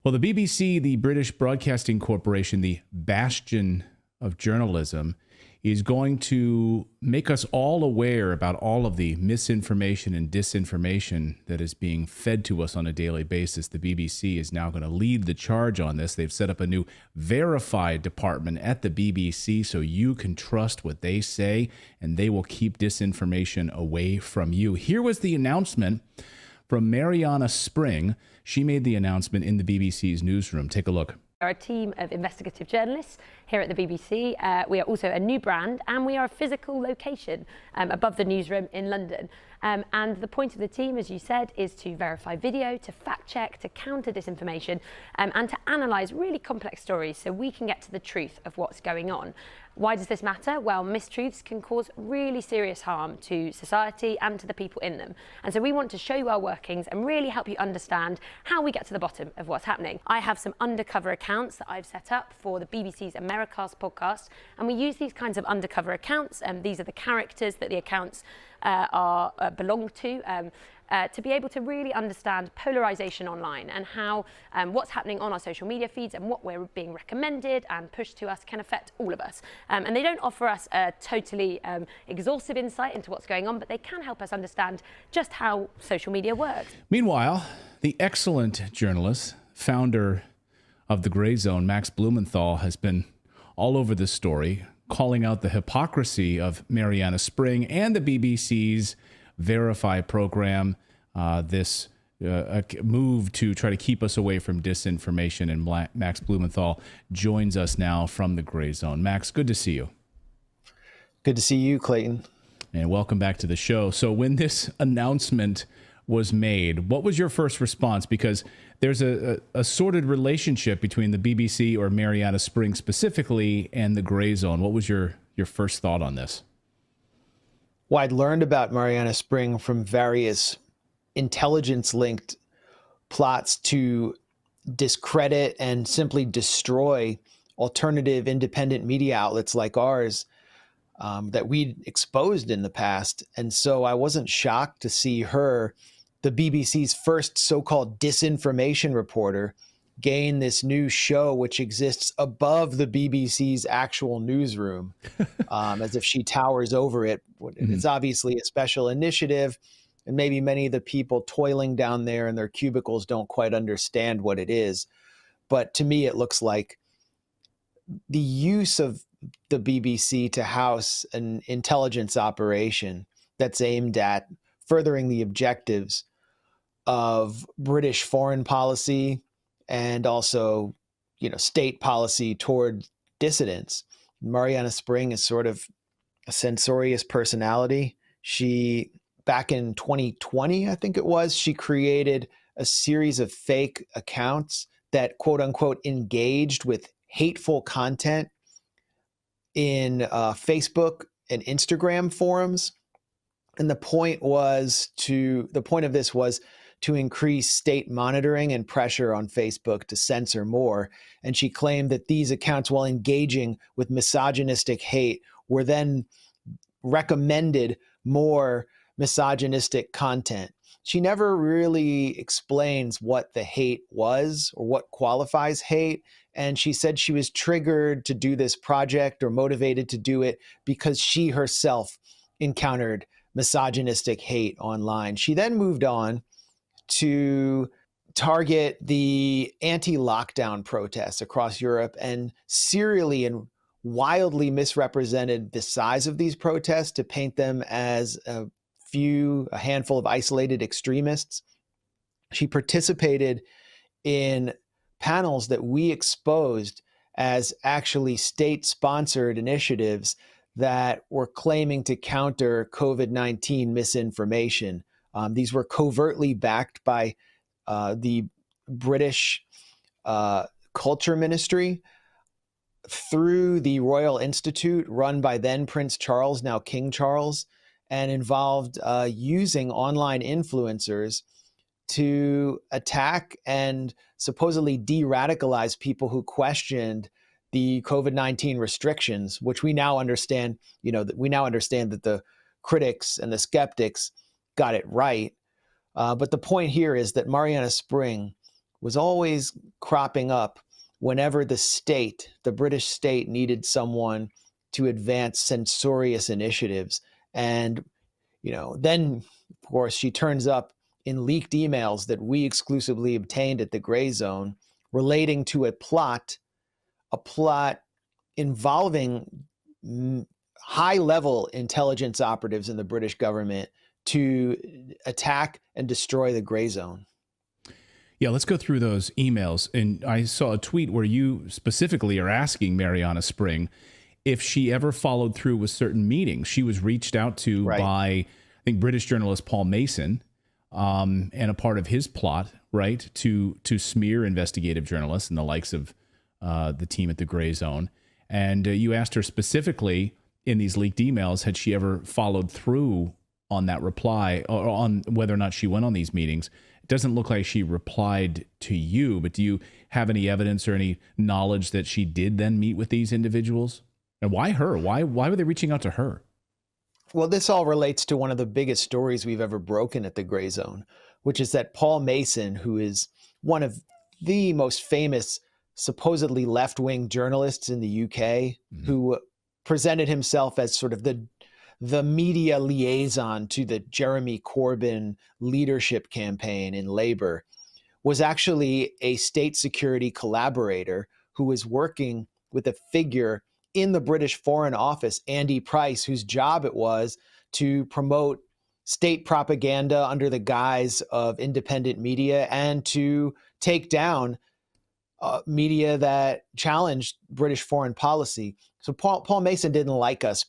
Well, the BBC, the British Broadcasting Corporation, the bastion of journalism, is going to make us all aware about all of the misinformation and disinformation that is being fed to us on a daily basis. The BBC is now going to lead the charge on this. They've set up a new verified department at the BBC so you can trust what they say and they will keep disinformation away from you. Here was the announcement from Mariana Spring. She made the announcement in the BBC's newsroom. Take a look. We are a team of investigative journalists here at the BBC. We are also a new brand and we are a physical location above the newsroom in London. And the point of the team, as you said, is to verify video, to fact check, to counter disinformation and to analyse really complex stories so we can get to the truth of what's going on. Why does this matter? Well, mistruths can cause really serious harm to society and to the people in them. And so we want to show you our workings and really help you understand how we get to the bottom of what's happening. I have some undercover accounts that I've set up for the BBC's Americast podcast, and we use these kinds of undercover accounts, and these are the characters that the accounts belong to be able to really understand polarization online and how what's happening on our social media feeds and what we're being recommended and pushed to us can affect all of us. And they don't offer us a totally exhaustive insight into what's going on, but they can help us understand just how social media works. Meanwhile, the excellent journalist, founder of the Gray Zone, Max Blumenthal, has been all over this story, calling out the hypocrisy of Mariana Spring and the BBC's Verify program, this move to try to keep us away from disinformation. And Max Blumenthal joins us now from the Gray Zone. Max, good to see you. Good to see you, Clayton. And welcome back to the show. So when this announcement was made, what was your first response? Because there's a sordid relationship between the BBC or Mariana Spring specifically and the Gray Zone. What was your first thought on this? Well, I'd learned about Mariana Spring from various intelligence-linked plots to discredit and simply destroy alternative independent media outlets like ours that we'd exposed in the past. And so I wasn't shocked to see her, the BBC's first so-called disinformation reporter, gain this new show which exists above the BBC's actual newsroom, as if she towers over it. It's obviously a special initiative, and maybe many of the people toiling down there in their cubicles don't quite understand what it is. But to me, it looks like the use of the BBC to house an intelligence operation that's aimed at furthering the objectives of British foreign policy and also, state policy toward dissidents. Mariana Spring is sort of a censorious personality. She, back in 2020, I think it was, she created a series of fake accounts that, quote unquote, engaged with hateful content in Facebook and Instagram forums. And the point of this was to increase state monitoring and pressure on Facebook to censor more. And she claimed that these accounts, while engaging with misogynistic hate, were then recommended more misogynistic content. She never really explains what the hate was or what qualifies hate. And she said she was triggered to do this project or motivated to do it because she herself encountered misogynistic hate online. She then moved on to target the anti-lockdown protests across Europe and serially and wildly misrepresented the size of these protests to paint them as a handful of isolated extremists. She participated in panels that we exposed as actually state-sponsored initiatives that were claiming to counter COVID-19 misinformation. These were covertly backed by the British Culture Ministry through the Royal Institute, run by then Prince Charles, now King Charles, and involved using online influencers to attack and supposedly de-radicalize people who questioned the COVID-19 restrictions, which we now understand, that the critics and the skeptics got it right. But the point here is that Mariana Spring was always cropping up whenever the British state, needed someone to advance censorious initiatives. And, then, of course, she turns up in leaked emails that we exclusively obtained at the Gray Zone relating to a plot involving high-level intelligence operatives in the British government to attack and destroy the Gray Zone. Yeah, let's go through those emails. And I saw a tweet where you specifically are asking Mariana Spring if she ever followed through with certain meetings. She was reached out to by, I think, British journalist Paul Mason, and a part of his plot, right, to smear investigative journalists and the likes of the team at the Gray Zone. And you asked her specifically in these leaked emails, had she ever followed through on that reply, or on whether or not she went on these meetings. It doesn't look like she replied to you, but do you have any evidence or any knowledge that she did then meet with these individuals? And why her? Why were they reaching out to her? Well, this all relates to one of the biggest stories we've ever broken at the Gray Zone, which is that Paul Mason, who is one of the most famous supposedly left-wing journalists in the UK, who presented himself as sort of the media liaison to the Jeremy Corbyn leadership campaign in Labour, was actually a state security collaborator who was working with a figure in the British Foreign Office, Andy Price, whose job it was to promote state propaganda under the guise of independent media and to take down media that challenged British foreign policy. So Paul Mason didn't like us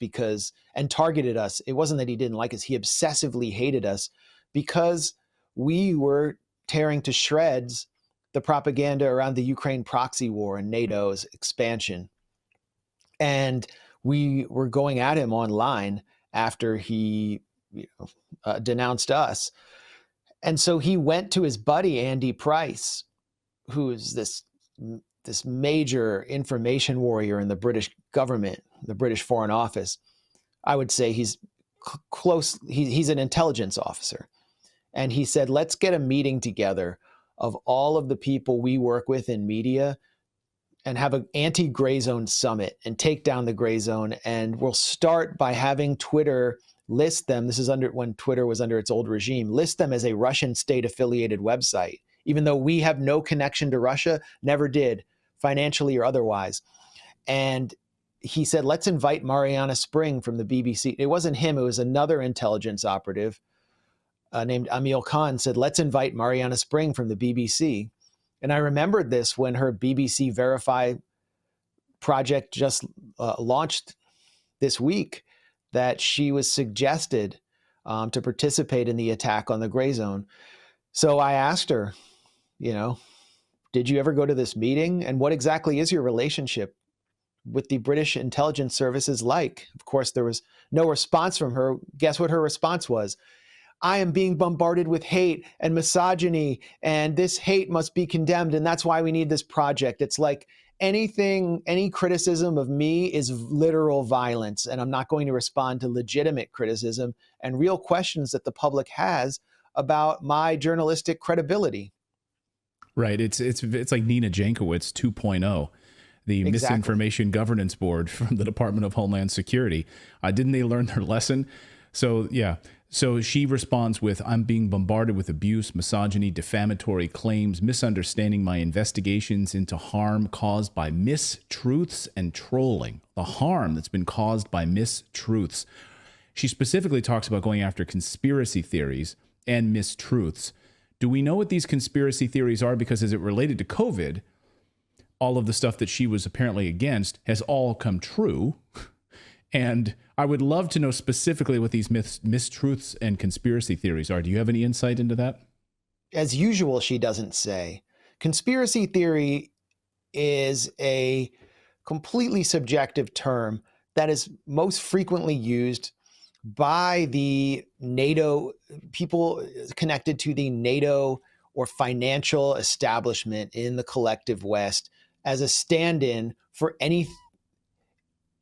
and targeted us. It wasn't that he didn't like us. He obsessively hated us because we were tearing to shreds the propaganda around the Ukraine proxy war and NATO's expansion. And we were going at him online after he denounced us. And so he went to his buddy, Andy Price, who is this major information warrior in the British government, the British Foreign Office. I would say he's close. He's an intelligence officer. And he said, let's get a meeting together of all of the people we work with in media and have an anti-Gray Zone summit and take down the Gray Zone. And we'll start by having Twitter list them. This is when Twitter was under its old regime, list them as a Russian state affiliated website, even though we have no connection to Russia, never did, financially or otherwise. And he said, let's invite Mariana Spring from the BBC. It wasn't him, it was another intelligence operative named Amil Khan, said, let's invite Mariana Spring from the BBC. And I remembered this when her BBC Verify project just launched this week, that she was suggested to participate in the attack on the Gray Zone. So I asked her, did you ever go to this meeting? And what exactly is your relationship with the British intelligence services like? Of course, there was no response from her. Guess what her response was? I am being bombarded with hate and misogyny, and this hate must be condemned, and that's why we need this project. It's like any criticism of me is literal violence, and I'm not going to respond to legitimate criticism and real questions that the public has about my journalistic credibility. Right. It's like Nina Jankowicz 2.0, the Exactly. Misinformation Governance Board from the Department of Homeland Security. Didn't they learn their lesson? So, yeah. So she responds with, I'm being bombarded with abuse, misogyny, defamatory claims, misunderstanding my investigations into harm caused by mistruths and trolling. The harm that's been caused by mistruths. She specifically talks about going after conspiracy theories and mistruths. Do we know what these conspiracy theories are? Because as it related to COVID, all of the stuff that she was apparently against has all come true. And I would love to know specifically what these mistruths and conspiracy theories are. Do you have any insight into that? As usual, she doesn't say. Conspiracy theory is a completely subjective term that is most frequently used by the NATO, people connected to the NATO or financial establishment in the collective West, as a stand-in for any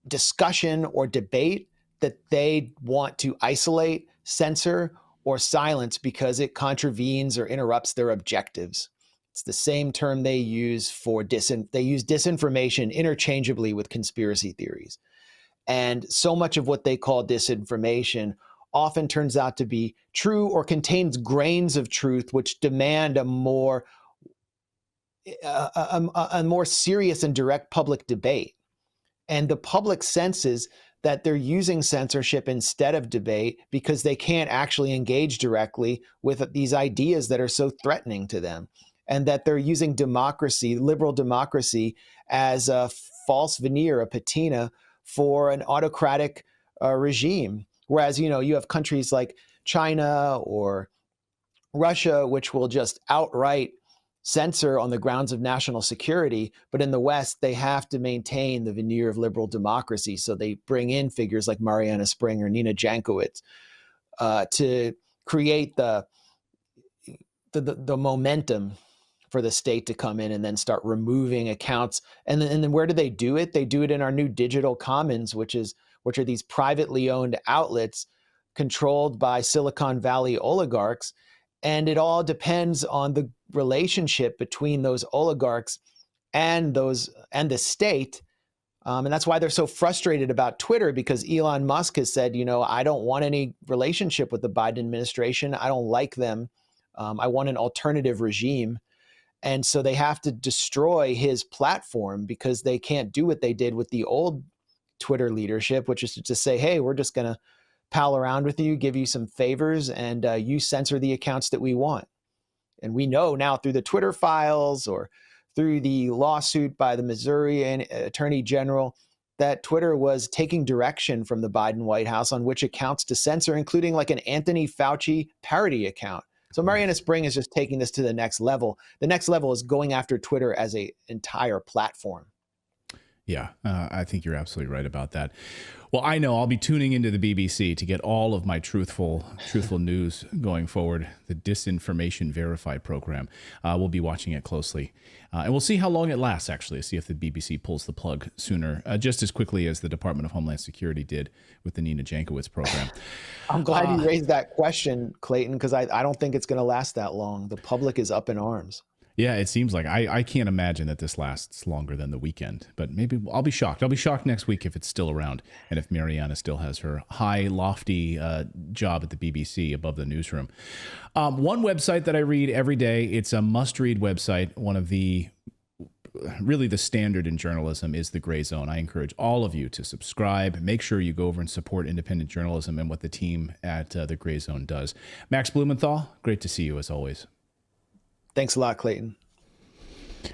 discussion or debate that they want to isolate, censor, or silence because it contravenes or interrupts their objectives. It's the same term they use for they use disinformation interchangeably with conspiracy theories. And so much of what they call disinformation often turns out to be true or contains grains of truth, which demand a more serious and direct public debate. And the public senses that they're using censorship instead of debate because they can't actually engage directly with these ideas that are so threatening to them, and that they're using democracy, liberal democracy, as a false veneer, a patina for an autocratic regime. Whereas, you have countries like China or Russia, which will just outright censor on the grounds of national security. But in the West, they have to maintain the veneer of liberal democracy. So they bring in figures like Mariana Spring or Nina Jankowicz to create the momentum for the state to come in and then start removing accounts. And then where do they do it? They do it in our new digital commons, which are these privately owned outlets controlled by Silicon Valley oligarchs. And it all depends on the relationship between those oligarchs and the state. And that's why they're so frustrated about Twitter, because Elon Musk has said, I don't want any relationship with the Biden administration. I don't like them. I want an alternative regime. And so they have to destroy his platform because they can't do what they did with the old Twitter leadership, which is to just say, hey, we're just going to pal around with you, give you some favors, and you censor the accounts that we want. And we know now through the Twitter files or through the lawsuit by the Missouri Attorney General that Twitter was taking direction from the Biden White House on which accounts to censor, including like an Anthony Fauci parody account. So Mariana Spring is just taking this to the next level. The next level is going after Twitter as an entire platform. Yeah, I think you're absolutely right about that. Well, I know I'll be tuning into the BBC to get all of my truthful news going forward. The Disinformation Verify program. We'll be watching it closely. And we'll see how long it lasts, actually, see if the BBC pulls the plug sooner, just as quickly as the Department of Homeland Security did with the Nina Jankowicz program. I'm glad you raised that question, Clayton, because I don't think it's going to last that long. The public is up in arms. Yeah, it seems like I can't imagine that this lasts longer than the weekend, but maybe I'll be shocked. I'll be shocked next week if it's still around and if Mariana still has her high, lofty job at the BBC above the newsroom. One website that I read every day, it's a must-read website. One of the really the standard in journalism is the Gray Zone. I encourage all of you to subscribe. Make sure you go over and support independent journalism and what the team at the Gray Zone does. Max Blumenthal, great to see you as always. Thanks a lot, Clayton.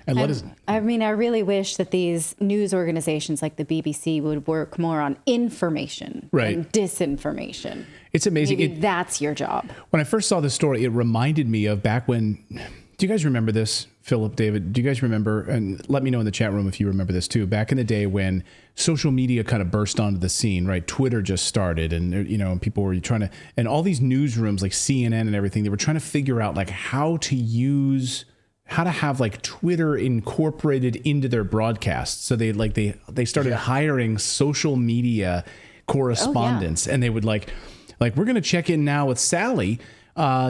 And I really wish that these news organizations like the BBC would work more on information and disinformation. It's amazing. Maybe that's your job. When I first saw this story, it reminded me of back when, do you guys remember this, Philip, David? Do you guys remember, and let me know in the chat room if you remember this too, back in the day when social media kind of burst onto the scene, right? Twitter just started and, people were trying to, and all these newsrooms like CNN and everything, they were trying to figure out like how to have like Twitter incorporated into their broadcasts. So they started hiring social media correspondents and they would like, we're going to check in now with Sally.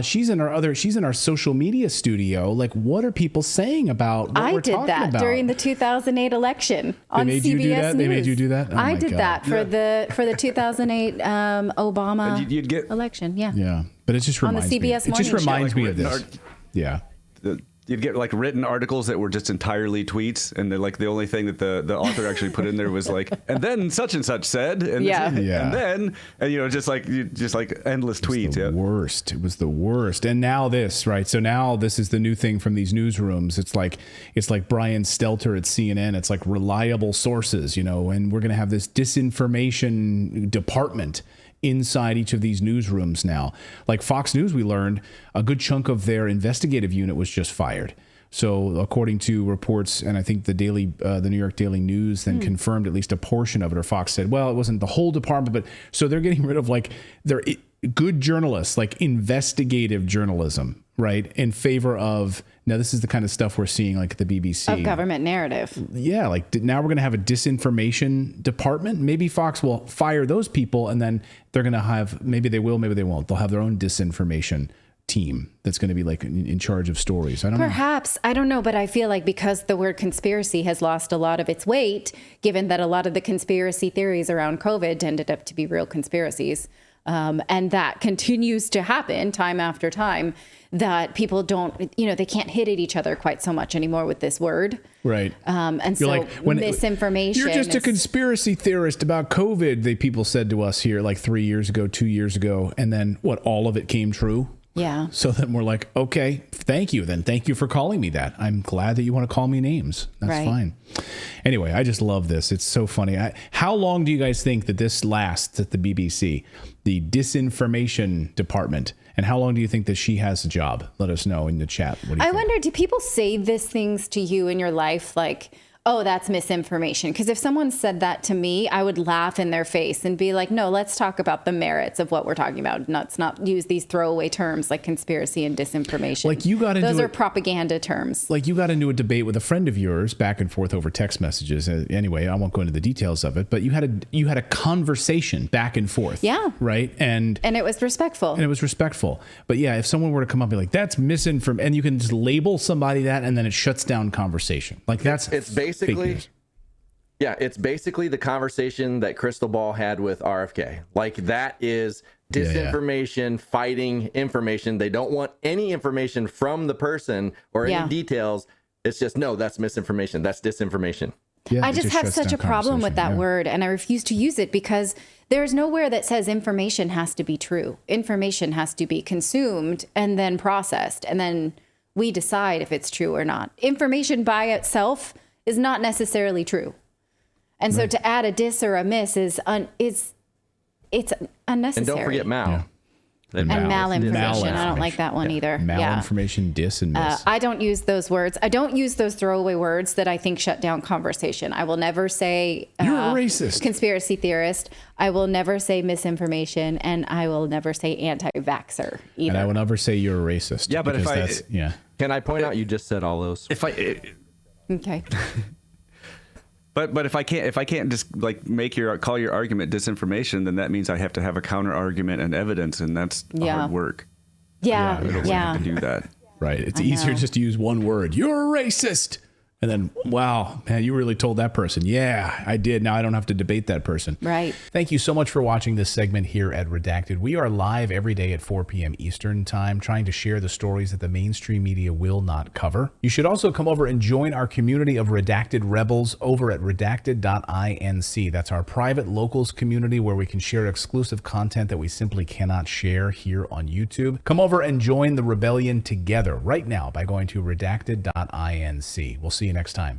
She's in our social media studio. Like, what are people saying about what we're talking about? I did that during the 2008 election on CBS News. They made you do that? Oh I did that for the 2008 Obama you'd get election. Yeah. Yeah. But it just reminds me. CBS It just reminds show. me of this. Yeah. You'd get like written articles that were just entirely tweets, and like the only thing that the author actually put in there was like, and then such and such said, and then just like endless tweets. The worst. It was the worst. And now this, right? So now this is the new thing from these newsrooms. It's like Brian Stelter at CNN. It's like reliable sources, and we're going to have this disinformation department inside each of these newsrooms now. Like Fox News, we learned a good chunk of their investigative unit was just fired. So according to reports, and I think the New York Daily News then confirmed at least a portion of it, or Fox said, well, it wasn't the whole department, but so they're getting rid of like their good journalists, like investigative journalism, right? In favor of, now this is the kind of stuff we're seeing like at the BBC. Of government narrative. Yeah, like now we're going to have a disinformation department. Maybe Fox will fire those people and then they're going to have, maybe they will, maybe they won't. They'll have their own disinformation team that's going to be like in charge of stories. I don't know. Perhaps, I don't know, but I feel like because the word conspiracy has lost a lot of its weight, given that a lot of the conspiracy theories around COVID ended up to be real conspiracies, and that continues to happen time after time, that people don't, they can't hit at each other quite so much anymore with this word. Right. And so like, misinformation. You're just a conspiracy theorist about COVID, people said to us here like 3 years ago, 2 years ago. And then all of it came true? Yeah. So then we're like, okay, thank you. Then thank you for calling me that. I'm glad that you want to call me names. That's fine. Anyway, I just love this. It's so funny. How long do you guys think that this lasts at the BBC, the disinformation department? And how long do you think that she has a job? Let us know in the chat. What do you think? Wonder, do people say these things to you in your life? Like, oh, that's misinformation. Because if someone said that to me, I would laugh in their face and be like, no, let's talk about the merits of what we're talking about. Let's not use these throwaway terms like conspiracy and disinformation. Like you got into those are propaganda terms. Like you got into a debate with a friend of yours back and forth over text messages. Anyway, I won't go into the details of it, but you had a conversation back and forth. Yeah. Right. And it was respectful. But yeah, if someone were to come up and be like, that's misinformation, and you can just label somebody that, and then it shuts down conversation. Like it's basically, it's basically the conversation that Crystal Ball had with RFK. Like that is disinformation fighting information. They don't want any information from the person or any details. It's just, no, that's misinformation. That's disinformation. I just have such a problem with that word, and I refuse to use it because there's nowhere that says information has to be true. Information has to be consumed and then processed, and then we decide if it's true or not. Information by itself is not necessarily true. And so to add a dis or a miss is it's unnecessary. And don't forget mal. Yeah. And malinformation. I don't like that one either. Malinformation, dis, and miss. I don't use those words. I don't use those throwaway words that I think shut down conversation. I will never say you're a racist, conspiracy theorist. I will never say misinformation, and I will never say anti-vaxxer either. And I will never say you're a racist. Yeah, but can I point out you just said all those? Okay. But if I can't just like call your argument disinformation, then that means I have to have a counter argument and evidence, and that's hard work. Yeah. I don't have to do that. Right. It's easier just to use one word. You're a racist. And then, wow, man, you really told that person. Yeah, I did. Now I don't have to debate that person. Right. Thank you so much for watching this segment here at Redacted. We are live every day at 4 p.m. Eastern time, trying to share the stories that the mainstream media will not cover. You should also come over and join our community of Redacted Rebels over at redacted.inc. That's our private locals community where we can share exclusive content that we simply cannot share here on YouTube. Come over and join the rebellion together right now by going to redacted.inc. We'll see you next time.